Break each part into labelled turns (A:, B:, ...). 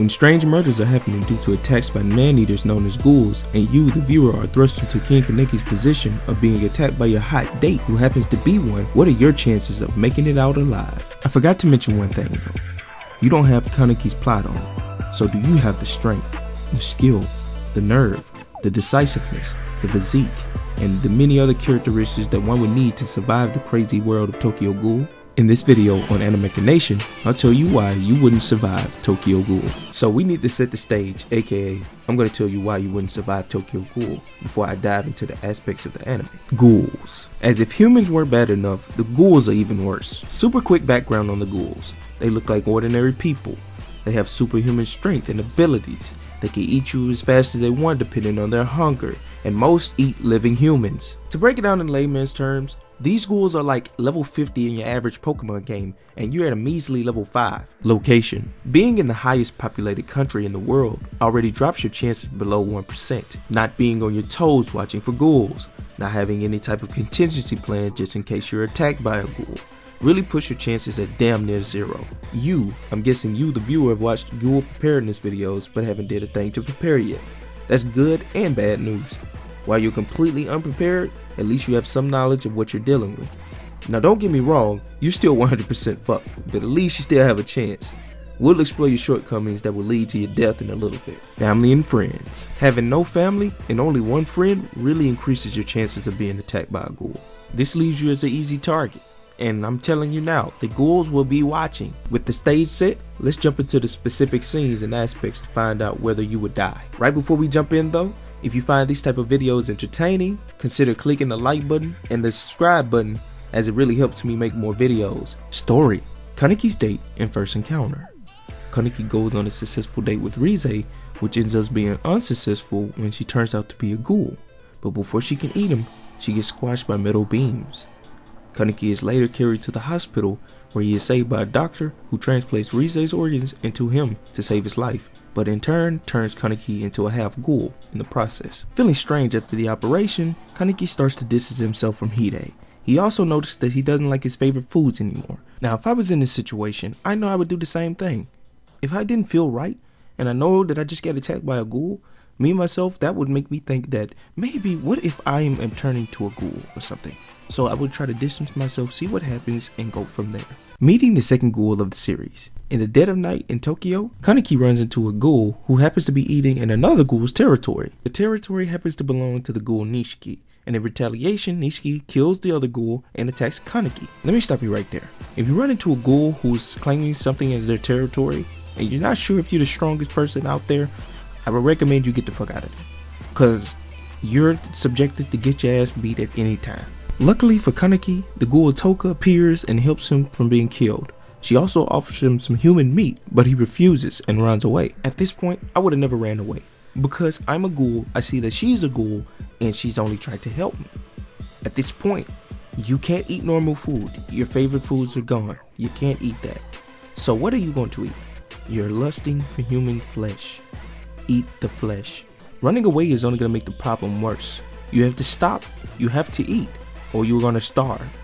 A: When strange murders are happening due to attacks by man-eaters known as ghouls, and you, the viewer, are thrust into Ken Kaneki's position of being attacked by your hot date who happens to be one, what are your chances of making it out alive? I forgot to mention one thing though. You don't have Kaneki's plot on, so do you have the strength, the skill, the nerve, the decisiveness, the physique, and the many other characteristics that one would need to survive the crazy world of Tokyo Ghoul? In this video on Animachination, I'll tell you why you wouldn't survive Tokyo Ghoul. So we need to set the stage, aka I'm going to tell you why you wouldn't survive Tokyo Ghoul before I dive into the aspects of the anime. Ghouls. As if humans weren't bad enough, the ghouls are even worse. Super quick background on the ghouls. They look like ordinary people. They have superhuman strength and abilities. They can eat you as fast as they want depending on their hunger, and most eat living humans. To break it down in layman's terms, these ghouls are like level 50 in your average Pokemon game, and you're at a measly level 5. Location. Being in the highest populated country in the world already drops your chances below 1%. Not being on your toes watching for ghouls. Not having any type of contingency plan just in case you're attacked by a ghoul. Really push your chances at damn near zero. I'm guessing you the viewer have watched ghoul preparedness videos but haven't did a thing to prepare yet. That's good and bad news. While you're completely unprepared, at least you have some knowledge of what you're dealing with. Now don't get me wrong, you're still 100% fucked, but at least you still have a chance. We'll explore your shortcomings that will lead to your death in a little bit. Family and friends. Having no family and only one friend really increases your chances of being attacked by a ghoul. This leaves you as an easy target. And I'm telling you now, the ghouls will be watching. With the stage set, let's jump into the specific scenes and aspects to find out whether you would die. Right before we jump in though, if you find these type of videos entertaining, consider clicking the like button and the subscribe button, as it really helps me make more videos. Story. Kaneki's date and first encounter. Kaneki goes on a successful date with Rize, which ends up being unsuccessful when she turns out to be a ghoul. But before she can eat him, she gets squashed by metal beams. Kaneki is later carried to the hospital where he is saved by a doctor who transplants Rize's organs into him to save his life, but in turn turns Kaneki into a half ghoul in the process. Feeling strange after the operation, Kaneki starts to distance himself from Hide. He also noticed that he doesn't like his favorite foods anymore. Now if I was in this situation, I know I would do the same thing. If I didn't feel right, and I know that I just got attacked by a ghoul, me myself, that would make me think that maybe what if I am turning to a ghoul or something. So I would try to distance myself, see what happens, and go from there. Meeting the second ghoul of the series. In the dead of night in Tokyo, Kaneki runs into a ghoul who happens to be eating in another ghoul's territory. The territory happens to belong to the ghoul Nishiki, and in retaliation, Nishiki kills the other ghoul and attacks Kaneki. Let me stop you right there. If you run into a ghoul who's claiming something as their territory, and you're not sure if you're the strongest person out there, I would recommend you get the fuck out of there, because you're subjected to get your ass beat at any time. Luckily for Kaneki, the ghoul Toka appears and helps him from being killed. She also offers him some human meat, but he refuses and runs away. At this point, I would have never ran away. Because I'm a ghoul, I see that she's a ghoul, and she's only trying to help me. At this point, you can't eat normal food. Your favorite foods are gone. You can't eat that. So what are you going to eat? You're lusting for human flesh. Eat the flesh. Running away is only going to make the problem worse. You have to stop. You have to eat, or you're gonna starve.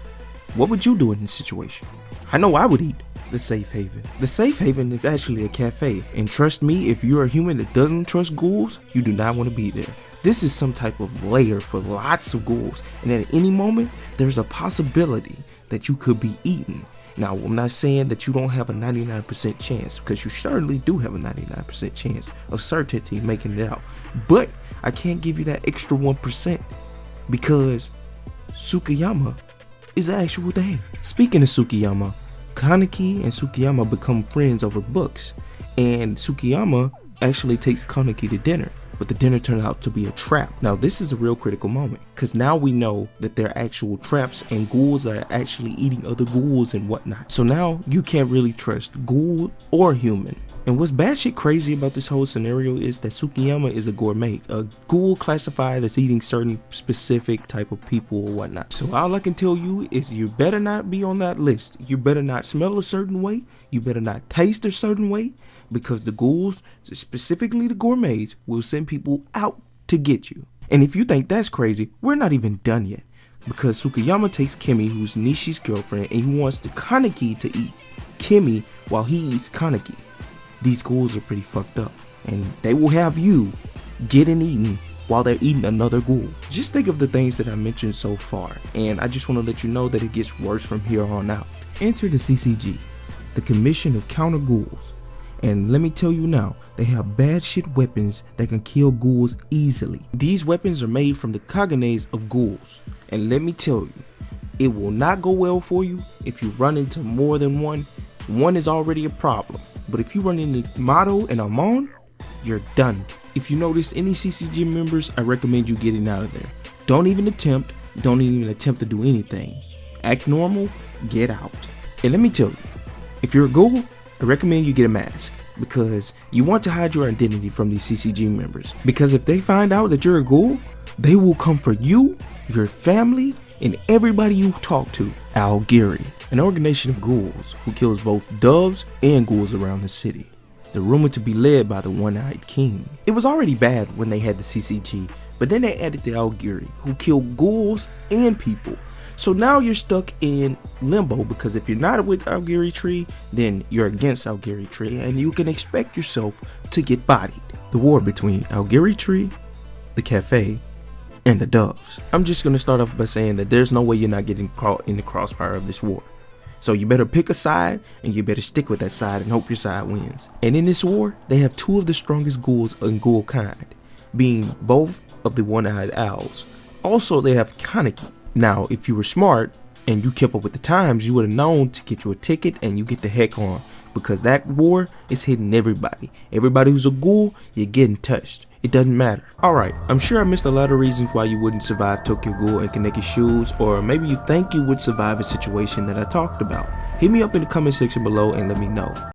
A: What would you do in this situation? I know I would eat. The safe haven. The safe haven is actually a cafe, and trust me, if you're a human that doesn't trust ghouls, you do not want to be there. This is some type of lair for lots of ghouls, and at any moment, there's a possibility that you could be eaten. Now, I'm not saying that you don't have a 99% chance, because you certainly do have a 99% chance of certainty making it out, but I can't give you that extra 1% because Tsukiyama is an actual thing. Speaking of Tsukiyama, Kaneki and Tsukiyama become friends over books, and Tsukiyama actually takes Kaneki to dinner, but the dinner turned out to be a trap. Now this is a real critical moment, because now we know that they're actual traps and ghouls are actually eating other ghouls and whatnot. So now you can't really trust ghoul or human. And what's batshit crazy about this whole scenario is that Tsukiyama is a gourmet, a ghoul classified as eating certain specific type of people or whatnot. So all I can tell you is you better not be on that list. You better not smell a certain way. You better not taste a certain way, because the ghouls, specifically the gourmets, will send people out to get you. And if you think that's crazy, we're not even done yet, because Tsukiyama takes Kimi, who's Nishi's girlfriend, and he wants the Kaneki to eat Kimi while he eats Kaneki. these ghouls are pretty fucked up, and they will have you getting eaten while they're eating another ghoul. Just think of the things that I mentioned so far, and I just want to let you know that it gets worse from here on out. Enter the CCG, the Commission of Counter Ghouls, and let me tell you now, they have bad shit weapons that can kill ghouls easily. These weapons are made from the cognés of ghouls, and let me tell you, it will not go well for you if you run into more than one. One is already a problem, but if you run into Mato and Amon, you're done. If you notice any CCG members, I recommend you getting out of there. Don't even attempt to do anything. Act normal, get out. And let me tell you, if you're a ghoul, I recommend you get a mask, because you want to hide your identity from these CCG members. Because if they find out that you're a ghoul, they will come for you, your family, and everybody you talk to. Algiri, an organization of ghouls who kills both doves and ghouls around the city. They're rumored to be led by the One-Eyed King. It was already bad when they had the CCG, but then they added the Algiri, who kill ghouls and people. So now you're stuck in limbo, because if you're not with Algiri Tree, then you're against Algiri Tree, and you can expect yourself to get bodied. The war between Algiri Tree, the cafe, and the doves. I'm just gonna start off by saying that there's no way you're not getting caught in the crossfire of this war. So you better pick a side, and you better stick with that side and hope your side wins. And in this war, they have two of the strongest ghouls in ghoul kind, being both of the one-eyed owls. Also, they have Kaneki. Now, if you were smart and you kept up with the times, you would have known to get you a ticket and you get the heck on, because that war is hitting everybody. Everybody who's a ghoul, you're getting touched. It doesn't matter. Alright, I'm sure I missed a lot of reasons why you wouldn't survive Tokyo Ghoul and Kaneki's shoes, or maybe you think you would survive a situation that I talked about. Hit me up in the comment section below and let me know.